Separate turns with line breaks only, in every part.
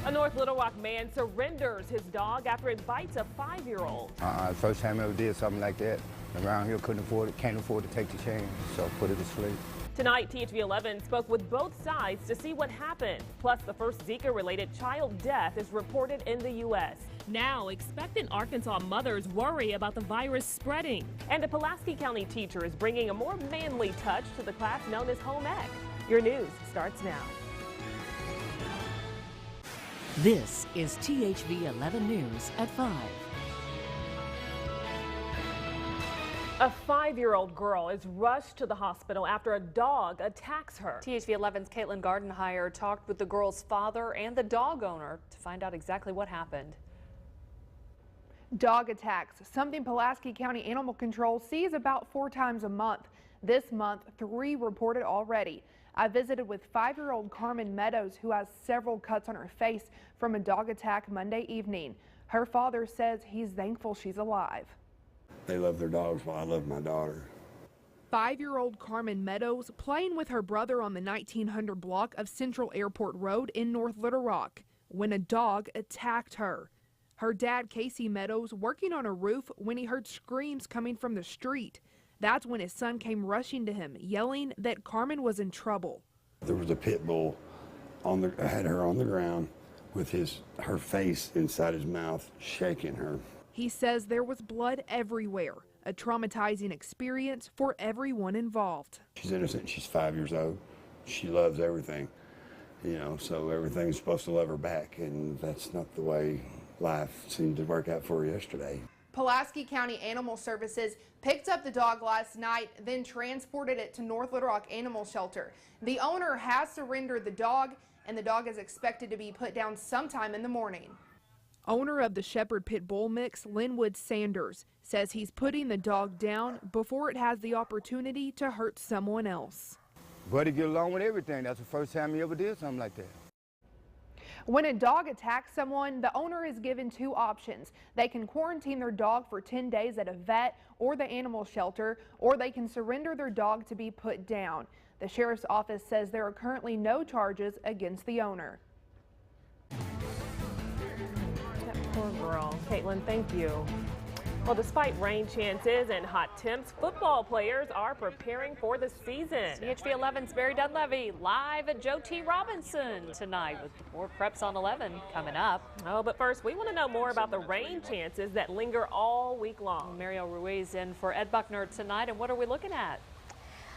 A North Little Rock man surrenders his dog after it bites a 5-year-old.
First time I ever did something like that. Around here can't afford to take the chance, so put it to sleep.
Tonight, THV11 spoke with both sides to see what happened. Plus, the first Zika-related child death is reported in the U.S. Now, expectant Arkansas mothers worry about the virus spreading. And a Pulaski County teacher is bringing a more manly touch to the class known as home ec. Your news starts now.
This is THV11 News at 5.
A 5-year-old girl is rushed to the hospital after a dog attacks her.
THV11's Caitlin Gardenhire talked with the girl's father and the dog owner to find out exactly what happened.
Dog attacks, something Pulaski County Animal Control sees about 4 times a month. This month, 3 reported already. I visited with 5-year-old Carmen Meadows, who has several cuts on her face from a dog attack Monday evening. Her father says he's thankful she's alive.
They love their dogs while I love my daughter.
5-year-old Carmen Meadows playing with her brother on the 1900 block of Central Airport Road in North Little Rock when a dog attacked her. Her dad, Casey Meadows, working on a roof when he heard screams coming from the street. That's when his son came rushing to him, yelling that Carmen was in trouble.
There was a pit bull had her on the ground with her face inside his mouth, shaking her.
He says there was blood everywhere, a traumatizing experience for everyone involved.
She's innocent. She's 5 years old. She loves everything, so everything's supposed to love her back, and that's not the way life seemed to work out for her yesterday.
Pulaski County Animal Services picked up the dog last night, then transported it to North Little Rock Animal Shelter. The owner has surrendered the dog, and the dog is expected to be put down sometime in the morning. Owner of the Shepherd Pit Bull mix, Linwood Sanders, says he's putting the dog down before it has the opportunity to hurt someone else.
Buddy get along with everything. That's the first time he ever did something like that.
When a dog attacks someone, the owner is given 2 options. They can quarantine their dog for 10 days at a vet or the animal shelter, or they can surrender their dog to be put down. The sheriff's office says there are currently no charges against the owner.
Poor girl. Caitlin, thank you. Well, despite rain chances and hot temps, football players are preparing for the season.
THV11's Barry Dunleavy live at Joe T. Robinson tonight with more preps on 11 coming up.
Oh, but first, we want to know more about the rain chances that linger all week long.
Mario Ruiz in for Ed Buckner tonight, and what are we looking at?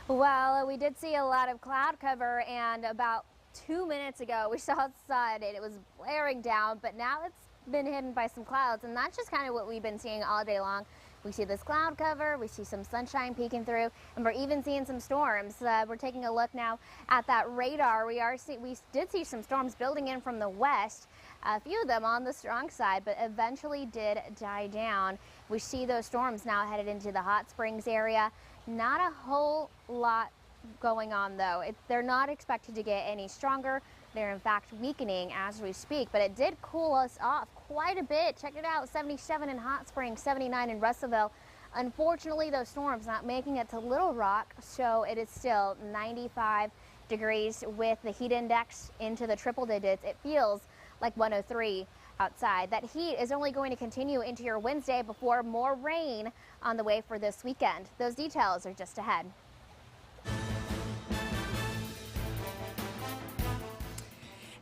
Well, we did see a lot of cloud cover, and about 2 minutes ago we saw the sun and it was blaring down, but now it's been hidden by some clouds, and that's just kind of what we've been seeing all day long. We see this cloud cover, we see some sunshine peeking through, and we're even seeing some storms. We're taking a look now at that radar. We did see some storms building in from the west, a few of them on the strong side, but eventually did die down. We see those storms now headed into the Hot Springs area. Not a whole lot going on though. They're not expected to get any stronger. They're in fact weakening as we speak, but it did cool us off quite a bit. Check it out, 77 in Hot Springs, 79 in Russellville. Unfortunately, those storms not making it to Little Rock, so it is still 95 degrees with the heat index into the triple digits. It feels like 103 outside. That heat is only going to continue into your Wednesday before more rain on the way for this weekend. Those details are just ahead.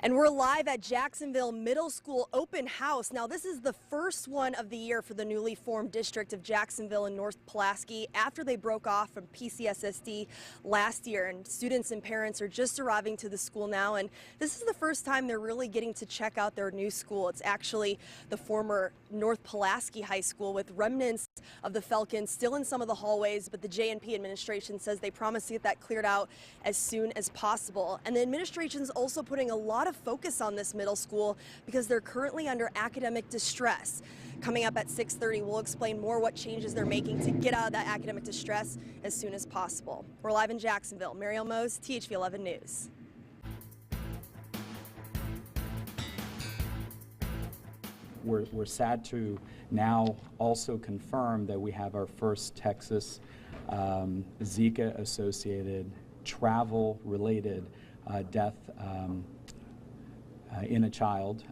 And we're live at Jacksonville Middle School open house. Now, this is the first one of the year for the newly formed district of Jacksonville and North Pulaski after they broke off from PCSSD last year. And students and parents are just arriving to the school now. And this is the first time they're really getting to check out their new school. It's actually the former North Pulaski High School with remnants of the Falcons still in some of the hallways. But the JNP administration says they promise to get that cleared out as soon as possible. And the administration's also putting a lot of focus on this middle school because they're currently under academic distress. Coming up at 6:30, we'll explain more what changes they're making to get out of that academic distress as soon as possible. We're live in Jacksonville. Mariel Mose, THV11 News.
We're sad to now also confirm that we have our first Texas Zika-associated travel-related death in a child.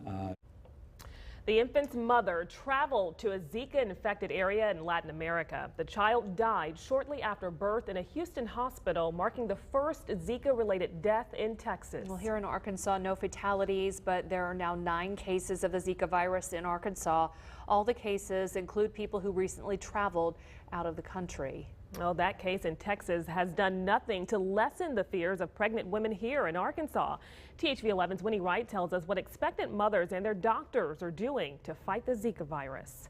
The infant's mother traveled to a Zika-infected area in Latin America. The child died shortly after birth in a Houston hospital, marking the first Zika-related death in Texas.
Well, here in Arkansas, no fatalities, but there are now 9 cases of the Zika virus in Arkansas. All the cases include people who recently traveled out of the country.
Well, that case in Texas has done nothing to lessen the fears of pregnant women here in Arkansas. THV11's Winnie Wright tells us what expectant mothers and their doctors are doing to fight the Zika virus.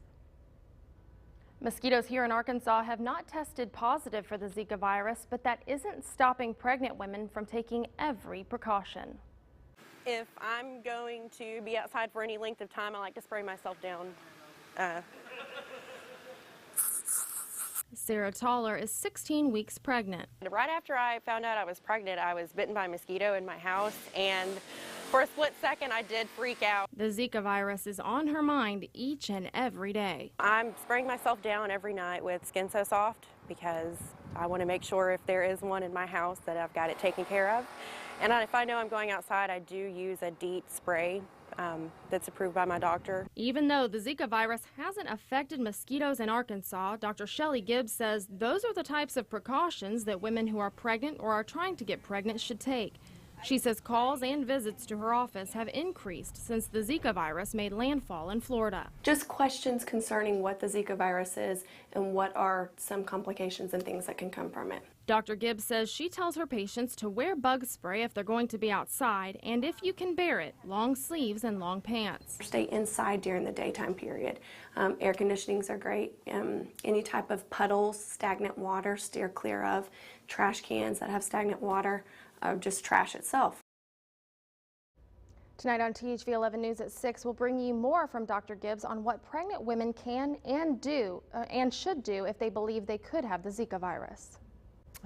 Mosquitoes here in Arkansas have not tested positive for the Zika virus, but that isn't stopping pregnant women from taking every precaution.
If I'm going to be outside for any length of time, I like to spray myself down.
Sarah Toller is 16 weeks pregnant.
Right after I found out I was pregnant, I was bitten by a mosquito in my house, and for a split second I did freak out.
The Zika virus is on her mind each and every day.
I'm spraying myself down every night with Skin So Soft because I want to make sure if there is one in my house that I've got it taken care of. And if I know I'm going outside, I do use a DEET spray that's approved by my doctor.
Even though the Zika virus hasn't affected mosquitoes in Arkansas, Dr. Shelley Gibbs says those are the types of precautions that women who are pregnant or are trying to get pregnant should take. She says calls and visits to her office have increased since the Zika virus made landfall in Florida.
Just questions concerning what the Zika virus is and what are some complications and things that can come from it.
Dr. Gibbs says she tells her patients to wear bug spray if they're going to be outside, and if you can bear it, long sleeves and long pants.
Stay inside during the daytime period. Air conditionings are great. Any type of puddles, stagnant water, steer clear of. Trash cans that have stagnant water, just trash itself.
Tonight on THV 11 News at 6, we'll bring you more from Dr. Gibbs on what pregnant women can and should do if they believe they could have the Zika virus.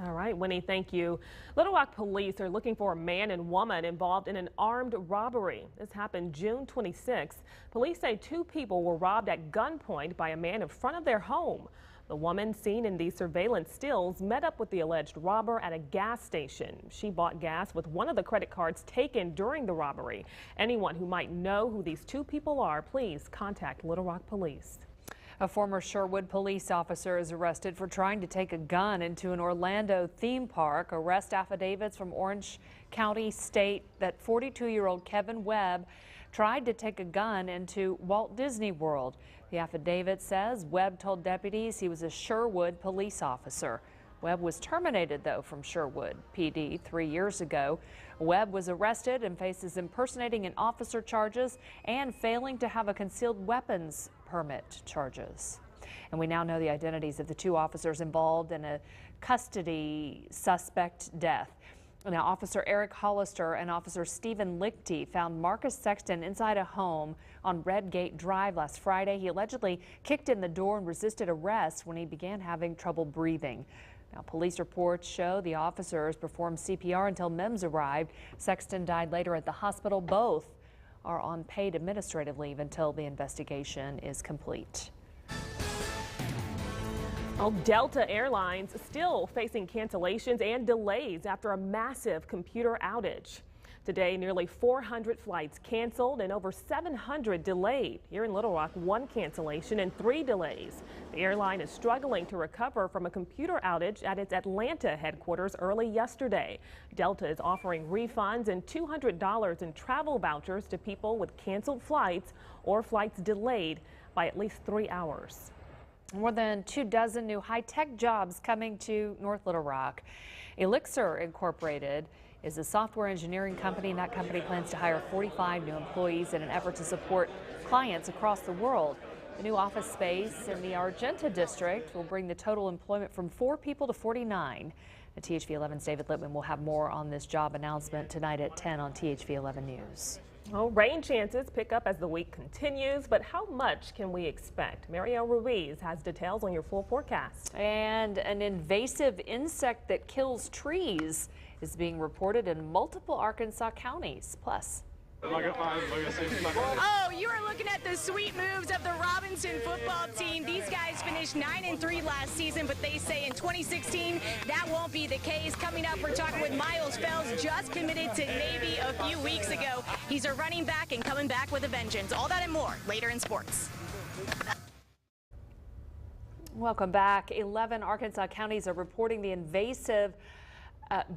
All right, Winnie, thank you. Little Rock police are looking for a man and woman involved in an armed robbery. This happened June 26th. Police say 2 people were robbed at gunpoint by a man in front of their home. The woman seen in these surveillance stills met up with the alleged robber at a gas station. She bought gas with one of the credit cards taken during the robbery. Anyone who might know who these 2 people are, please contact Little Rock Police.
A former Sherwood police officer is arrested for trying to take a gun into an Orlando theme park. Arrest affidavits from Orange County state that 42-year-old Kevin Webb tried to take a gun into Walt Disney World. The affidavit says Webb told deputies he was a Sherwood police officer. Webb was terminated, though, from Sherwood PD 3 years ago. Webb was arrested and faces impersonating an officer charges and failing to have a concealed weapons permit charges. And we now know the identities of the 2 officers involved in a custody suspect death. Now, Officer Eric Hollister and Officer Stephen Lichty found Marcus Sexton inside a home on Redgate Drive last Friday. He allegedly kicked in the door and resisted arrest when he began having trouble breathing. Now, police reports show the officers performed CPR until MEMS arrived. Sexton died later at the hospital. Both are on paid administrative leave until the investigation is complete.
Well, Delta Airlines still facing cancellations and delays after a massive computer outage. Today, nearly 400 flights canceled and over 700 delayed. Here in Little Rock, 1 cancellation and 3 delays. The airline is struggling to recover from a computer outage at its Atlanta headquarters early yesterday. Delta is offering refunds and $200 in travel vouchers to people with canceled flights or flights delayed by at least 3 hours.
More than 24 new high-tech jobs coming to North Little Rock. Elixir Incorporated is a software engineering company, and that company plans to hire 45 new employees in an effort to support clients across the world. The new office space in the Argenta district will bring the total employment from 4 people to 49. The THV11's David Littman will have more on this job announcement tonight at 10 on THV11 News.
Well, rain chances pick up as the week continues, but how much can we expect? Marielle Ruiz has details on your full forecast.
And an invasive insect that kills trees is being reported in multiple Arkansas counties. Plus,
oh, you are looking at the sweet moves of the Robinson football team. These guys finished 9-3 last season, but they say in 2016 that won't be the case. Coming up, we're talking with Miles Fells, just committed to Navy a few weeks ago. He's a running back and coming back with a vengeance. All that and more later in sports.
Welcome back. 11 Arkansas counties are reporting the invasive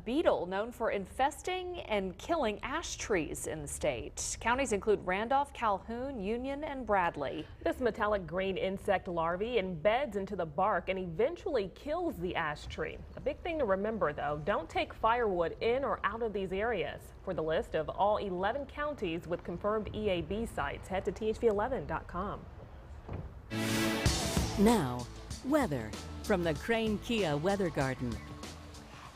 beetle known for infesting and killing ash trees in the state. Counties include Randolph, Calhoun, Union, and Bradley.
This metallic green insect larvae embeds into the bark and eventually kills the ash tree. A big thing to remember, though, don't take firewood in or out of these areas. For the list of all 11 counties with confirmed EAB sites, head to THV11.com.
Now, weather from the Crane Kia Weather Garden.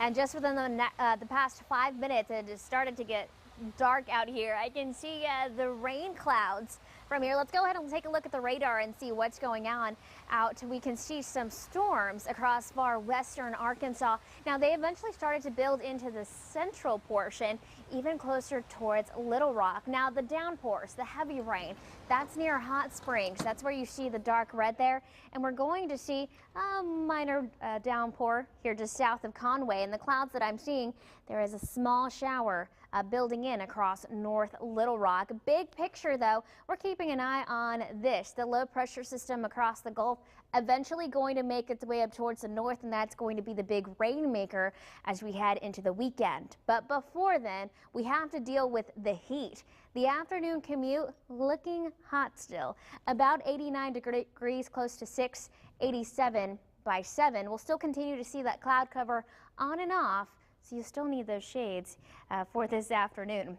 And just within the past 5 minutes, it has started to get dark out here. I can see the rain clouds from here. Let's go ahead and take a look at the radar and see what's going on out. We can see some storms across far western Arkansas. Now, they eventually started to build into the central portion, even closer towards Little Rock. Now, the downpours, the heavy rain, that's near Hot Springs. That's where you see the dark red there. And we're going to see a minor downpour here just south of Conway. And the clouds that I'm seeing, there is a small shower building in across North Little Rock. Big picture, though, we're keeping an eye on this. The low pressure system across the Gulf eventually going to make its way up towards the north, and that's going to be the big rainmaker as we head into the weekend. But before then, we have to deal with the heat. The afternoon commute looking hot still. About 89 degrees, close to 87 by 7. We'll still continue to see that cloud cover on and off, so you still need those shades for this afternoon.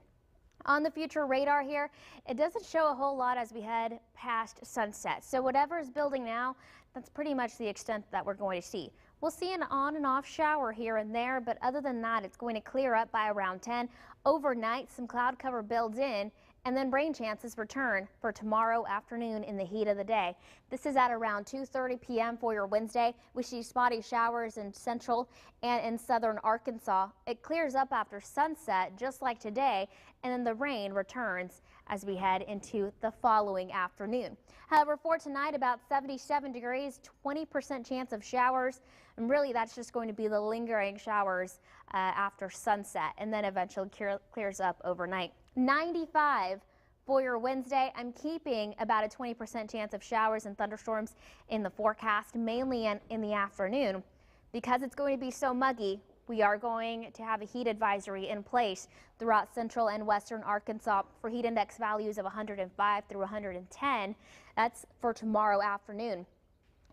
On the future radar here, it doesn't show a whole lot as we head past sunset. So whatever is building now, that's pretty much the extent that we're going to see. We'll see an on and off shower here and there, but other than that, it's going to clear up by around 10. Overnight, some cloud cover builds in, and then rain chances return for tomorrow afternoon in the heat of the day. This is at around 2:30 p.m. for your Wednesday. We see spotty showers in central and in southern Arkansas. It clears up after sunset, just like today, and then the rain returns as we head into the following afternoon. However, for tonight, about 77 degrees, 20% chance of showers, and really that's just going to be the lingering showers after sunset, and then eventually clears up overnight. 95 for your Wednesday. I'm keeping about a 20% chance of showers and thunderstorms in the forecast, mainly in the afternoon. Because it's going to be so muggy, we are going to have a heat advisory in place throughout central and western Arkansas for heat index values of 105 through 110. That's for tomorrow afternoon.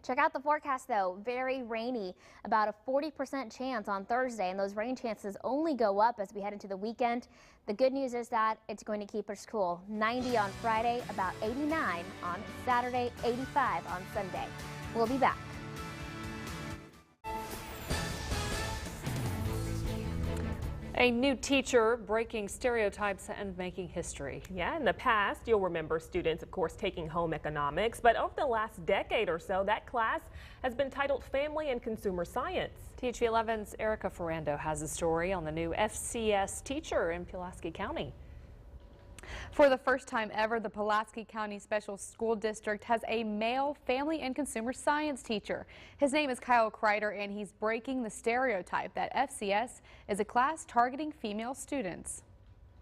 Check out the forecast, though. Very rainy, about a 40% chance on Thursday, and those rain chances only go up as we head into the weekend. The good news is that it's going to keep us cool. 90 on Friday, about 89 on Saturday, 85 on Sunday. We'll be back.
A new teacher breaking stereotypes and making history.
Yeah, in the past, you'll remember students, of course, taking home economics, but over the last decade or so, that class has been titled Family and Consumer Science.
THV11's Erica Ferrando has a story on the new FCS teacher in Pulaski County.
For the first time ever, the Pulaski County Special School District has a male family and consumer science teacher. His name is Kyle Kreider, and he's breaking the stereotype that FCS is a class targeting female students.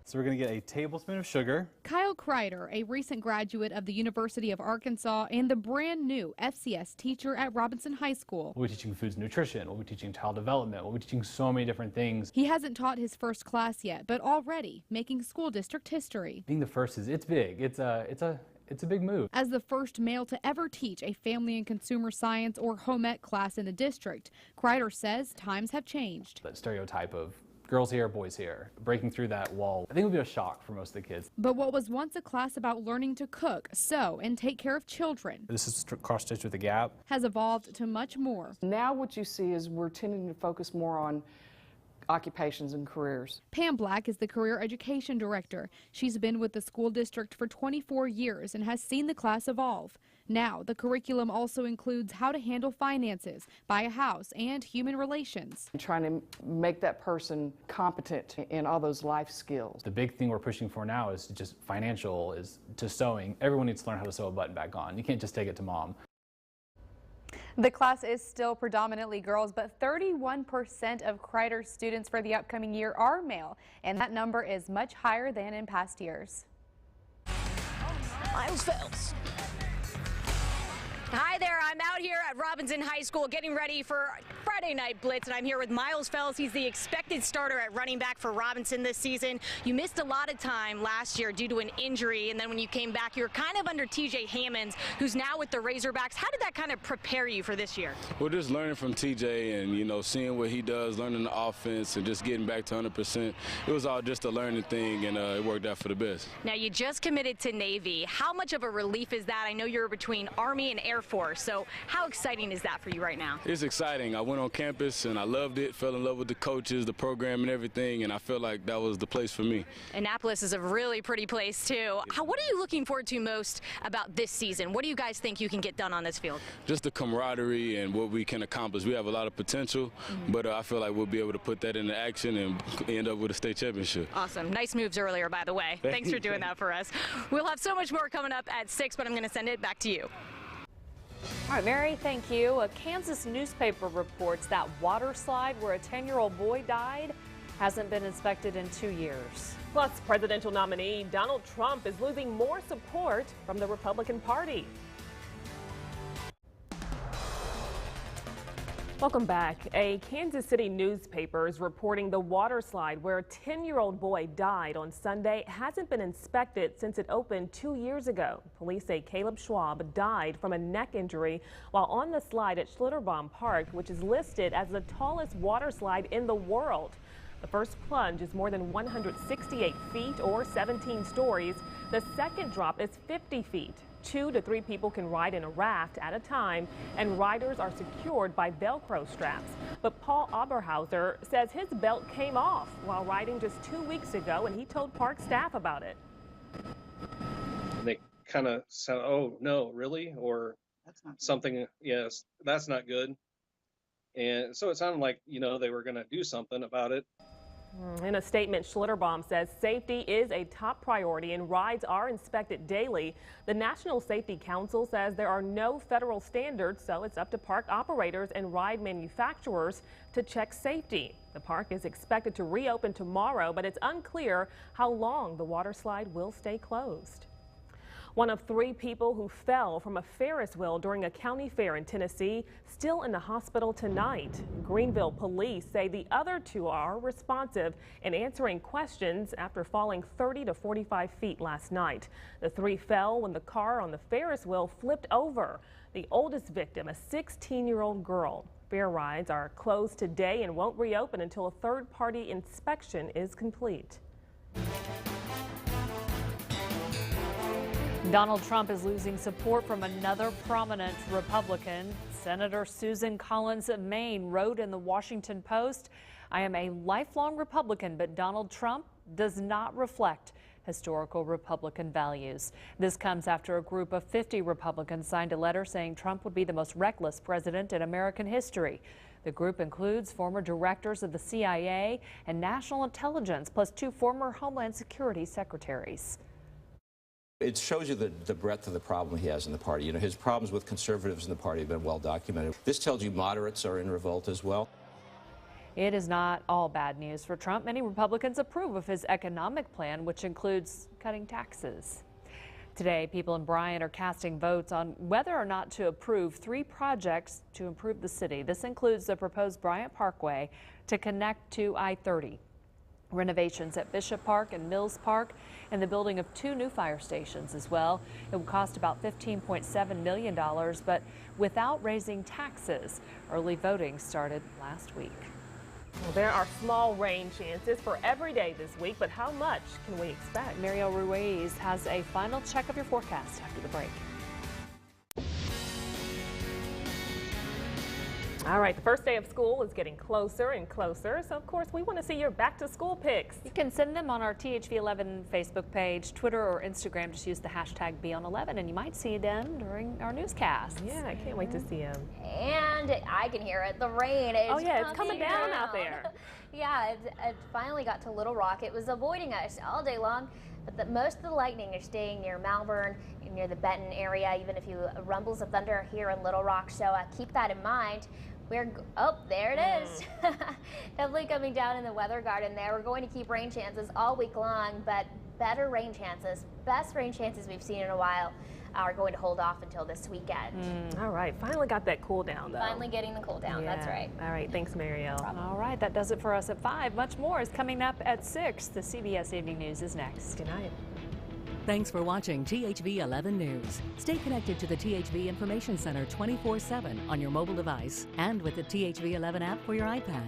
So we're going to get a tablespoon of sugar.
Kyle Kreider, a recent graduate of the University of Arkansas and the brand new FCS teacher at Robinson High School.
We'll be teaching foods nutrition, we'll be teaching child development, we'll be teaching so many different things.
He hasn't taught his first class yet, but already making school district history.
Being the first it's big. It's a big move.
As the first male to ever teach a family and consumer science or home ec class in the district, Kreider says times have changed.
That stereotype of girls here, boys here, breaking through that wall, I think it would be a shock for most of the kids.
But what was once a class about learning to cook, sew, and take care of children,
this is cross-stitched with a gap,
has evolved to much more.
Now what you see is we're tending to focus more on occupations and careers.
Pam Black is the career education director. She's been with the school district for 24 years and has seen the class evolve. Now, the curriculum also includes how to handle finances, buy a house, and human relations.
Trying to make that person competent in all those life skills.
The big thing we're pushing for now is just financial, is to sewing. Everyone needs to learn how to sew a button back on. You can't just take it to mom.
The class is still predominantly girls, but 31% of Kreider students for the upcoming year are male, and that number is much higher than in past years.
Miles Phelps. Hi there, I'm out here at Robinson High School getting ready for Friday Night Blitz, and I'm here with Miles Phelps. He's the expected starter at running back for Robinson this season. You missed a lot of time last year due to an injury, and then when you came back, you were kind of under TJ Hammonds, who's now with the Razorbacks. How did that kind of prepare you for this year?
Well, just learning from TJ and, you know, seeing what he does, learning the offense, and just getting back to 100%. It was all just a learning thing, and it worked out for the best.
Now, you just committed to Navy. How much of a relief is that? I know you're between Army and Air Force, so how exciting is that for you right now?
It's exciting. I went on campus and I loved it, fell in love with the coaches, the program and everything, and I feel like that was the place for me.
Annapolis is a really pretty place too. What are you looking forward to most about this season? What do you guys think you can get done on this field?
Just the camaraderie and what we can accomplish. We have a lot of potential, but I feel like we'll be able to put that into action and end up with a state championship.
Awesome. Nice moves earlier, by the way. Thanks for doing that for us. We'll have so much more coming up at 6, but I'm going to send it back to you.
All right, Mary, thank you. A Kansas newspaper reports that water slide where a 10-year-old boy died hasn't been inspected in 2 years.
Plus, presidential nominee Donald Trump is losing more support from the Republican Party. Welcome back. A Kansas City newspaper is reporting the water slide where a 10-year-old boy died on Sunday hasn't been inspected since it opened 2 years ago. Police say Caleb Schwab died from a neck injury while on the slide at Schlitterbaum Park, which is listed as the tallest water slide in the world. The first plunge is more than 168 feet or 17 stories. The second drop is 50 feet. 2 to 3 people can ride in a raft at a time, and riders are secured by Velcro straps. But Paul Oberhauser says his belt came off while riding just 2 weeks ago, and he told park staff about it.
They kind of said, "Oh no, really?" Or that's not something. Yes, that's not good. And so it sounded like, you know, they were going to do something about it.
In a statement, Schlitterbaum says safety is a top priority and rides are inspected daily. The National Safety Council says there are no federal standards, so it's up to park operators and ride manufacturers to check safety. The park is expected to reopen tomorrow, but it's unclear how long the water slide will stay closed. One of 3 people who fell from a Ferris wheel during a county fair in Tennessee still in the hospital tonight. Greenville police say the other 2 are responsive and answering questions after falling 30 to 45 feet last night. The 3 fell when the car on the Ferris wheel flipped over. The oldest victim, a 16-year-old girl. Fair rides are closed today and won't reopen until a third-party inspection is complete.
Donald Trump is losing support from another prominent Republican. Senator Susan Collins of Maine wrote in the Washington Post, "I am a lifelong Republican, but Donald Trump does not reflect historical Republican values." This comes after a group of 50 Republicans signed a letter saying Trump would be the most reckless president in American history. The group includes former directors of the CIA and National Intelligence, plus 2 former Homeland Security secretaries.
It shows you the breadth of the problem he has in the party. You know, his problems with conservatives in the party have been well documented. This tells you moderates are in revolt as well.
It is not all bad news for Trump. Many Republicans approve of his economic plan, which includes cutting taxes. Today, people in Bryan are casting votes on whether or not to approve 3 projects to improve the city. This includes the proposed Bryant Parkway to connect to I-30. Renovations at Bishop Park and Mills Park, and the building of 2 new fire stations as well. It will cost about $15.7 million, but without raising taxes. Early voting started last week.
Well, there are small rain chances for every day this week, but how much can we expect?
Mariel Ruiz has a final check of your forecast after the break.
All right, the first day of school is getting closer and closer, so of course we want to see your back-to-school pics.
You can send them on our THV11 Facebook page, Twitter or Instagram. Just use the hashtag #BeOn11 and you might see them during our newscasts.
Yeah, I can't wait to see them.
And I can hear it, the rain is
it's coming down out there.
Yeah, it finally got to Little Rock. It was avoiding us all day long, but most of the lightning is staying near Malvern, near the Benton area, even if you rumbles of thunder here in Little Rock. So keep that in mind. Oh, there it is. Definitely coming down in the weather garden there. We're going to keep rain chances all week long, but better rain chances, best rain chances we've seen in a while, are going to hold off until this weekend.
All right, finally got that cool down though.
Finally getting the cool down, that's right.
All right, thanks, Marielle.
All right, that does it for us at 5. Much more is coming up at 6. The CBS Evening News is next.
Good night.
Thanks for watching THV11 News. Stay connected to the THV Information Center 24/7 on your mobile device and with the THV11 app for your iPad.